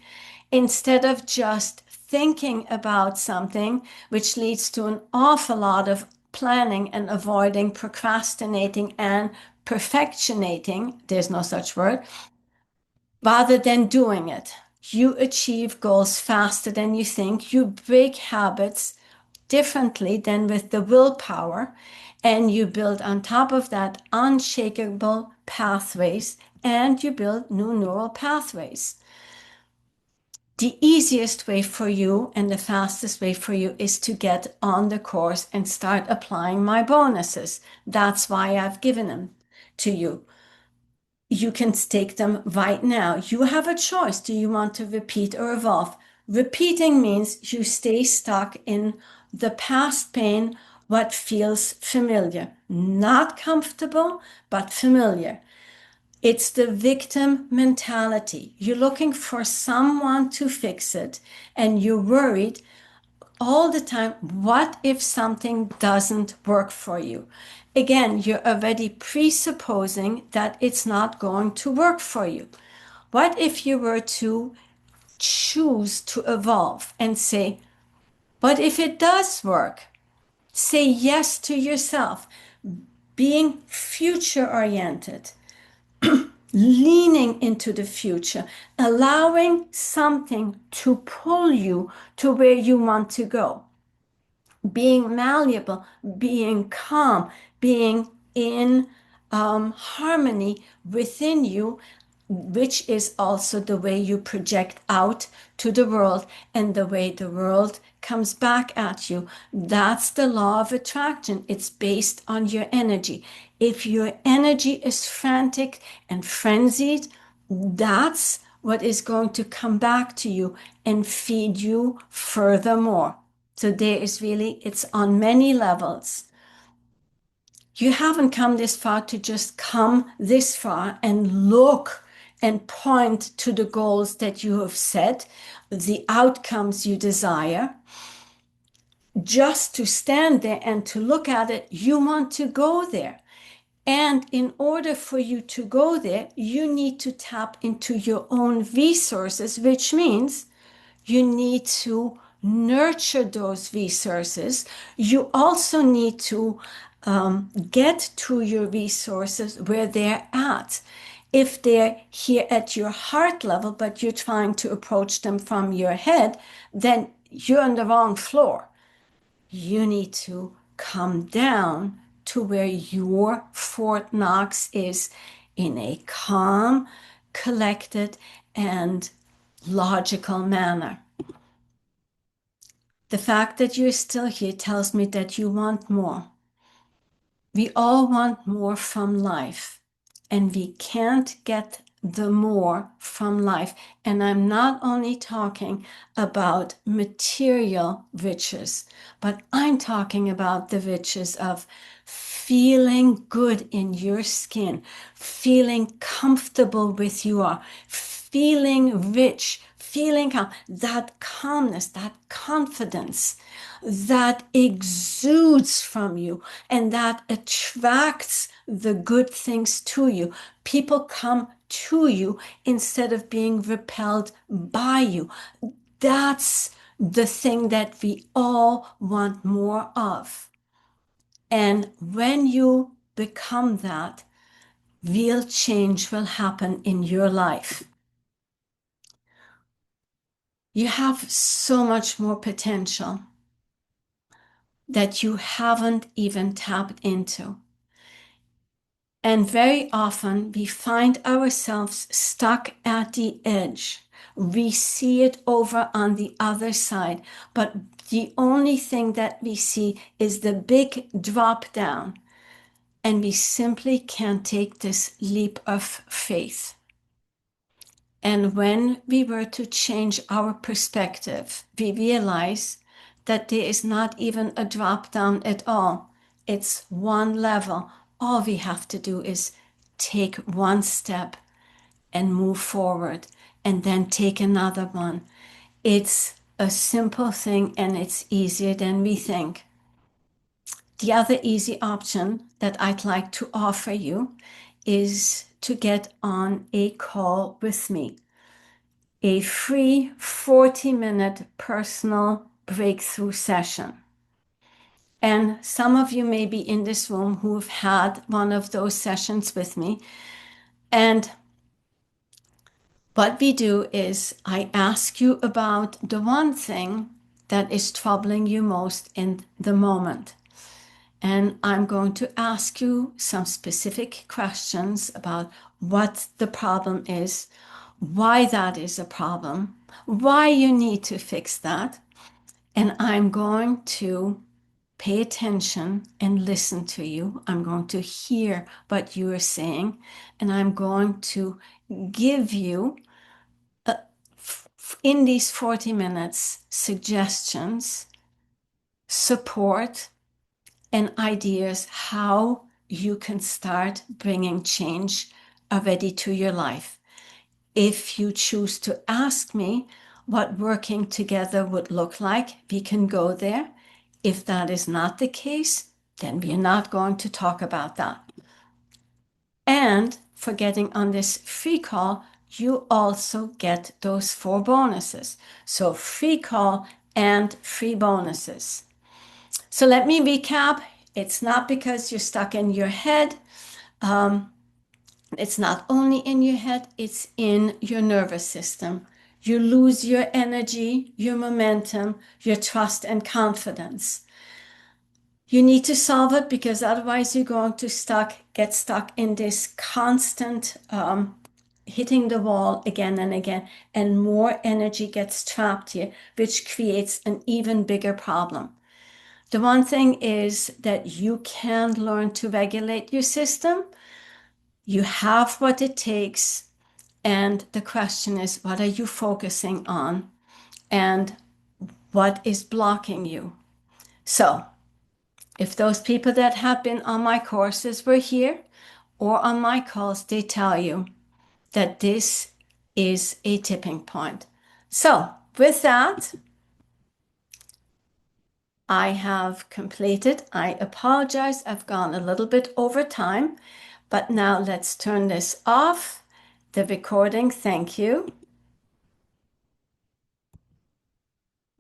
Instead of just thinking about something, which leads to an awful lot of planning and avoiding, procrastinating, and perfectionating, there's no such word, rather than doing it. You achieve goals faster than you think. You break habits differently than with the willpower, and you build on top of that unshakable pathways, and you build new neural pathways. The easiest way for you and the fastest way for you is to get on the course and start applying my bonuses. That's why I've given them to you. You can take them right now. You have a choice. Do you want to repeat or evolve? Repeating means you stay stuck in the past pain, what feels familiar, not comfortable, but familiar. It's the victim mentality. You're looking for someone to fix it, and you're worried all the time. What if something doesn't work for you? Again, you're already presupposing that it's not going to work for you. What if you were to choose to evolve and say, But if it does work, say yes to yourself, being future oriented, leaning into the future, allowing something to pull you to where you want to go, being malleable, being calm, being in harmony within you, which is also the way you project out to the world and the way the world comes back at you. That's the law of attraction. It's based on your energy. If your energy is frantic and frenzied, that's what is going to come back to you and feed you furthermore. So there is really, it's on many levels. You haven't come this far to just come this far and look and point to the goals that you have set, the outcomes you desire. Just to stand there and to look at it, you want to go there. And in order for you to go there, you need to tap into your own resources, which means you need to nurture those resources. You also need to get to your resources where they're at. If they're here at your heart level, but you're trying to approach them from your head, then you're on the wrong floor. You need to come down to where your Fort Knox is in a calm, collected, and logical manner. The fact that you're still here tells me that you want more. We all want more from life, and we can't get the more from life. And I'm not only talking about material riches, but I'm talking about the riches of feeling good in your skin, feeling comfortable with you are, feeling rich, feeling calm, that calmness, that confidence that exudes from you and that attracts the good things to you. People come to you instead of being repelled by you. That's the thing that we all want more of. And when you become that, real change will happen in your life. You have so much more potential that you haven't even tapped into. And very often we find ourselves stuck at the edge. We see it over on the other side, but the only thing that we see is the big drop down, and we simply can't take this leap of faith. And when we were to change our perspective, we realize that there is not even a drop down at all. It's one level. All we have to do is take one step and move forward, and then take another one. It's a simple thing, and it's easier than we think. The other easy option that I'd like to offer you is to get on a call with me. A free 40-minute personal breakthrough session. And some of you may be in this room who've had one of those sessions with me. And what we do is I ask you about the one thing that is troubling you most in the moment. And I'm going to ask you some specific questions about what the problem is, why that is a problem, why you need to fix that. And I'm going to pay attention and listen to you. I'm going to hear what you are saying, and I'm going to give you, in these 40 minutes, suggestions, support, and ideas how you can start bringing change already to your life. If you choose to ask me what working together would look like, we can go there. If that is not the case, then we're not going to talk about that. And for getting on this free call, you also get those 4 bonuses. So free call and free bonuses. So let me recap. It's not because you're stuck in your head. It's not only in your head, it's in your nervous system. You lose your energy, your momentum, your trust and confidence. You need to solve it because otherwise you're going to get stuck in this constant hitting the wall again and again, and more energy gets trapped here, which creates an even bigger problem. The one thing is that you can learn to regulate your system. You have what it takes. And the question is, what are you focusing on? And what is blocking you? So, if those people that have been on my courses were here or on my calls, they tell you that this is a tipping point. So, with that, I have completed. I apologize. I've gone a little bit over time, but now let's turn this off. The recording, thank you.